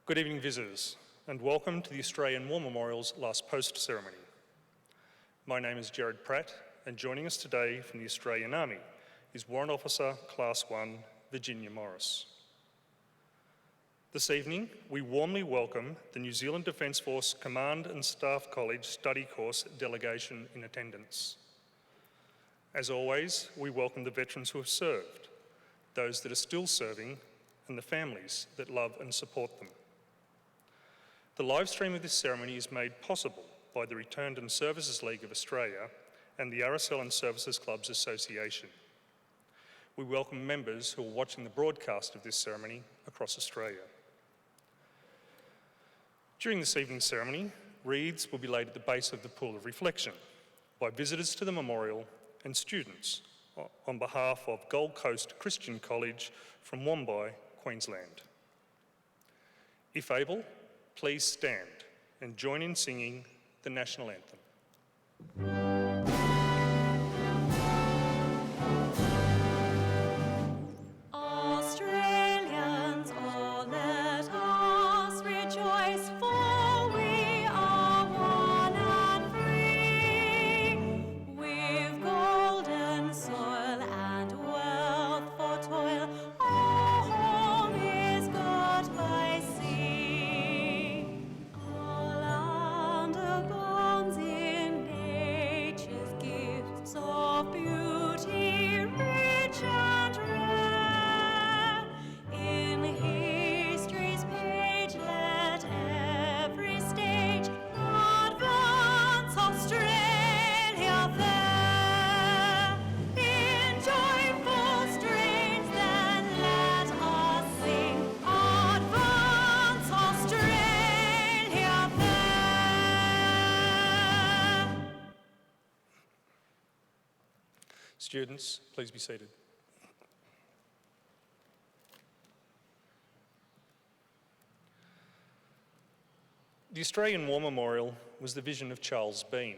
Good evening, visitors, and welcome to the Australian War Memorial's last post ceremony. My name is Gerard Pratt, and joining us today from the Australian Army is Warrant Officer Class 1, Virginia Morris. This evening, we warmly welcome the New Zealand Defence Force Command and Staff College Study Course delegation in attendance. As always, we welcome the veterans who have served, those that are still serving, and the families that love and support them. The live stream of this ceremony is made possible by the Returned and Services League of Australia and the RSL and Services Clubs Association. We welcome members who are watching the broadcast of this ceremony across Australia. During this evening's ceremony, wreaths will be laid at the base of the Pool of Reflection by visitors to the memorial and students on behalf of Gold Coast Christian College from Wombai, Queensland. If able, please stand and join in singing the National Anthem. Australians, oh let us rejoice, for we are one and free. We've golden soil and wealth for toil, our home is got by sea. Our land abounds in nature's gifts of beauty, rich and rare. In history's page, let every stage advance Australia fair. In joyful strains, then let us sing, advance Australia fair. Students, please be seated. The Australian War Memorial was the vision of Charles Bean,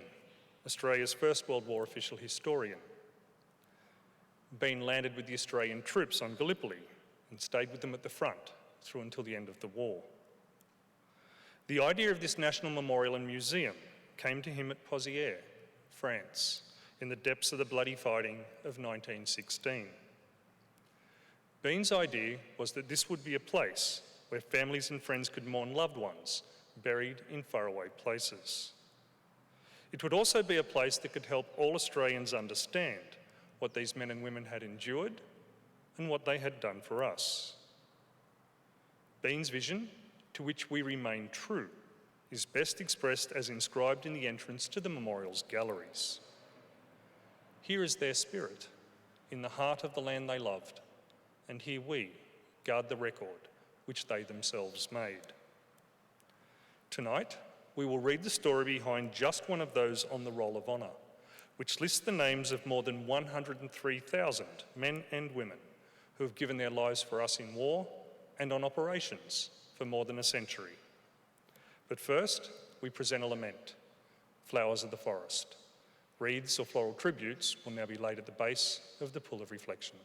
Australia's First World War official historian. Bean landed with the Australian troops on Gallipoli and stayed with them at the front through until the end of the war. The idea of this national memorial and museum came to him at Pozières, France, in the depths of the bloody fighting of 1916. Bean's idea was that this would be a place where families and friends could mourn loved ones buried in faraway places. It would also be a place that could help all Australians understand what these men and women had endured and what they had done for us. Bean's vision, to which we remain true, is best expressed as inscribed in the entrance to the memorial's galleries. Here is their spirit, in the heart of the land they loved, and here we guard the record which they themselves made. Tonight, we will read the story behind just one of those on the Roll of Honour, which lists the names of more than 103,000 men and women who have given their lives for us in war and on operations for more than a century. But first, we present a lament, Flowers of the Forest. Wreaths or floral tributes will now be laid at the base of the Pool of Reflection.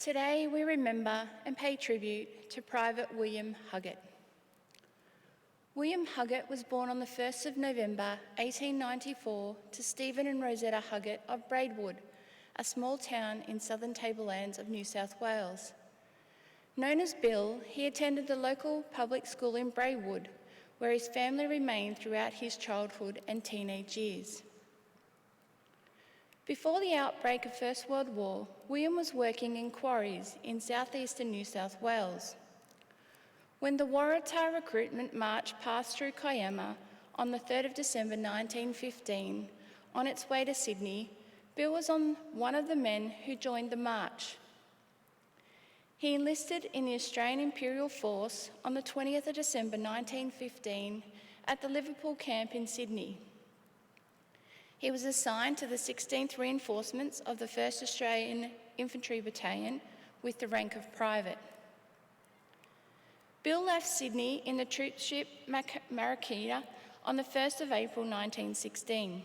Today we remember and pay tribute to Private William Huggett. William Huggett was born on the 1st of November 1894 to Stephen and Rosetta Huggett of Braidwood, a small town in southern tablelands of New South Wales. Known as Bill, he attended the local public school in Braidwood, where his family remained throughout his childhood and teenage years. Before the outbreak of First World War, William was working in quarries in southeastern New South Wales. When the Waratah recruitment march passed through Kiama on the 3rd of December 1915, on its way to Sydney, Bill was one of the men who joined the march. He enlisted in the Australian Imperial Force on the 20th of December 1915 at the Liverpool camp in Sydney. He was assigned to the 16th Reinforcements of the 1st Australian Infantry Battalion with the rank of private. Bill left Sydney in the troopship Marikina on the 1st of April 1916.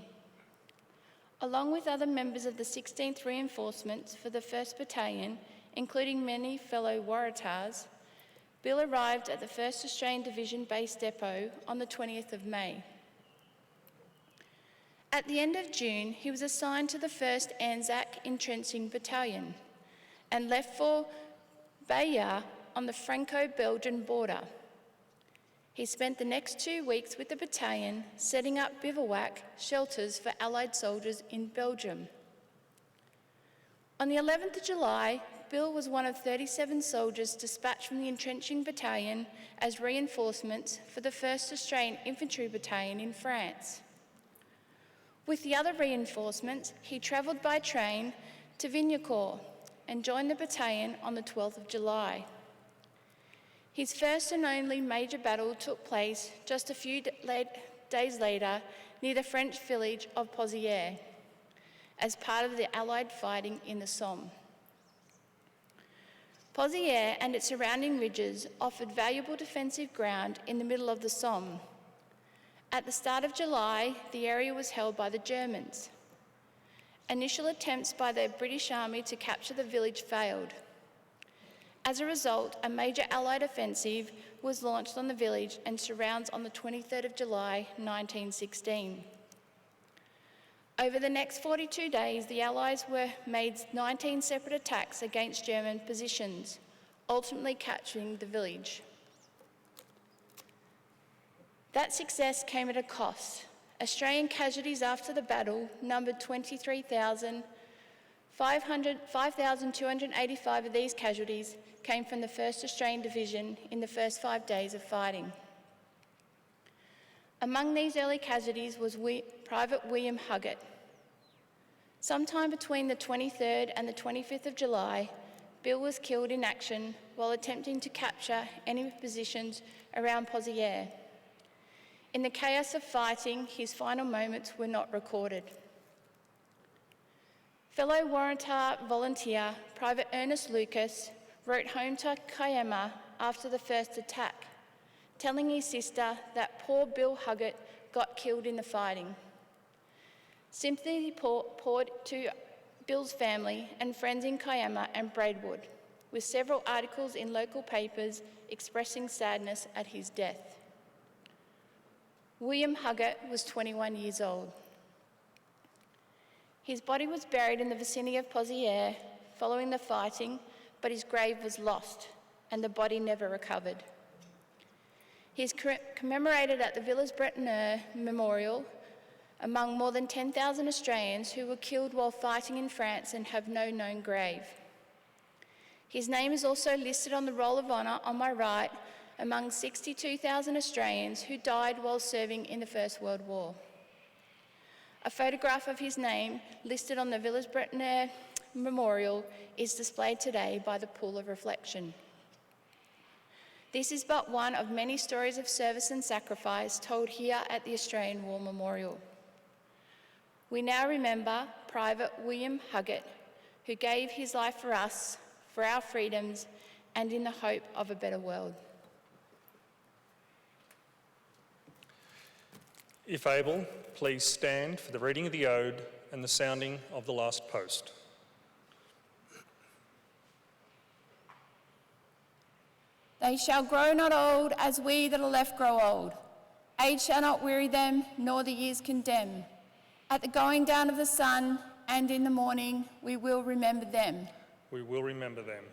Along with other members of the 16th Reinforcements for the 1st Battalion, including many fellow Waratahs, Bill arrived at the 1st Australian Division Base Depot on the 20th of May. At the end of June, he was assigned to the 1st Anzac Entrenching Battalion and left for Bayeux on the Franco-Belgian border. He spent the next 2 weeks with the battalion setting up bivouac shelters for Allied soldiers in Belgium. On the 11th of July, Bill was one of 37 soldiers dispatched from the entrenching battalion as reinforcements for the 1st Australian Infantry Battalion in France. With the other reinforcements, he travelled by train to Vignacourt and joined the battalion on the 12th of July. His first and only major battle took place just a few days later near the French village of Pozières as part of the Allied fighting in the Somme. Pozières and its surrounding ridges offered valuable defensive ground in the middle of the Somme. At the start of July, the area was held by the Germans. Initial attempts by the British Army to capture the village failed. As a result, a major Allied offensive was launched on the village and surrounds on the 23rd of July 1916. Over the next 42 days, the Allies made 19 separate attacks against German positions, ultimately capturing the village. That success came at a cost. Australian casualties after the battle numbered 23,000. 5,285 of these casualties came from the 1st Australian Division in the first 5 days of fighting. Among these early casualties was Private William Huggett. Sometime between the 23rd and the 25th of July, Bill was killed in action while attempting to capture enemy positions around Pozières. In the chaos of fighting, his final moments were not recorded. Fellow Waratah volunteer Private Ernest Lucas wrote home to Kiama after the first attack, telling his sister that poor Bill Huggett got killed in the fighting. Sympathy poured to Bill's family and friends in Kiama and Braidwood, with several articles in local papers expressing sadness at his death. William Huggett was 21 years old. His body was buried in the vicinity of Pozières following the fighting, but his grave was lost and the body never recovered. He is commemorated at the Villers-Bretonneux Memorial among more than 10,000 Australians who were killed while fighting in France and have no known grave. His name is also listed on the Roll of Honour on my right among 62,000 Australians who died while serving in the First World War. A photograph of his name listed on the Villers-Bretonneux Memorial is displayed today by the Pool of Reflection. This is but one of many stories of service and sacrifice told here at the Australian War Memorial. We now remember Private William Huggett, who gave his life for us, for our freedoms, and in the hope of a better world. If able, please stand for the reading of the Ode and the sounding of the last post. They shall grow not old as we that are left grow old. Age shall not weary them, nor the years condemn. At the going down of the sun and in the morning, we will remember them. We will remember them.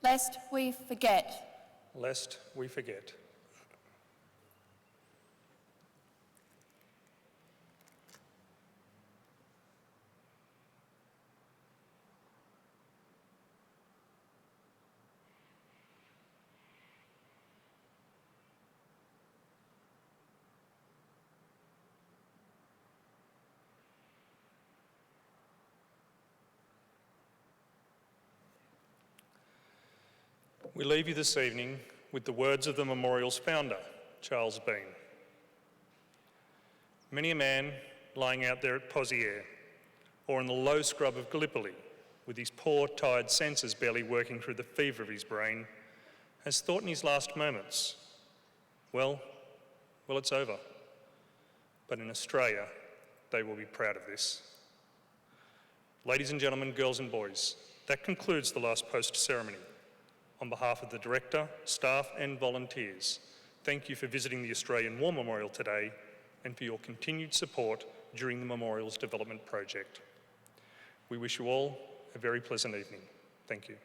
Lest we forget. Lest we forget. We leave you this evening with the words of the memorial's founder, Charles Bean. Many a man lying out there at Pozieres or in the low scrub of Gallipoli with his poor, tired senses barely working through the fever of his brain has thought in his last moments, well, it's over. But in Australia, they will be proud of this. Ladies and gentlemen, girls and boys, that concludes the last post ceremony. On behalf of the Director, staff and volunteers, thank you for visiting the Australian War Memorial today and for your continued support during the Memorial's development project. We wish you all a very pleasant evening. Thank you.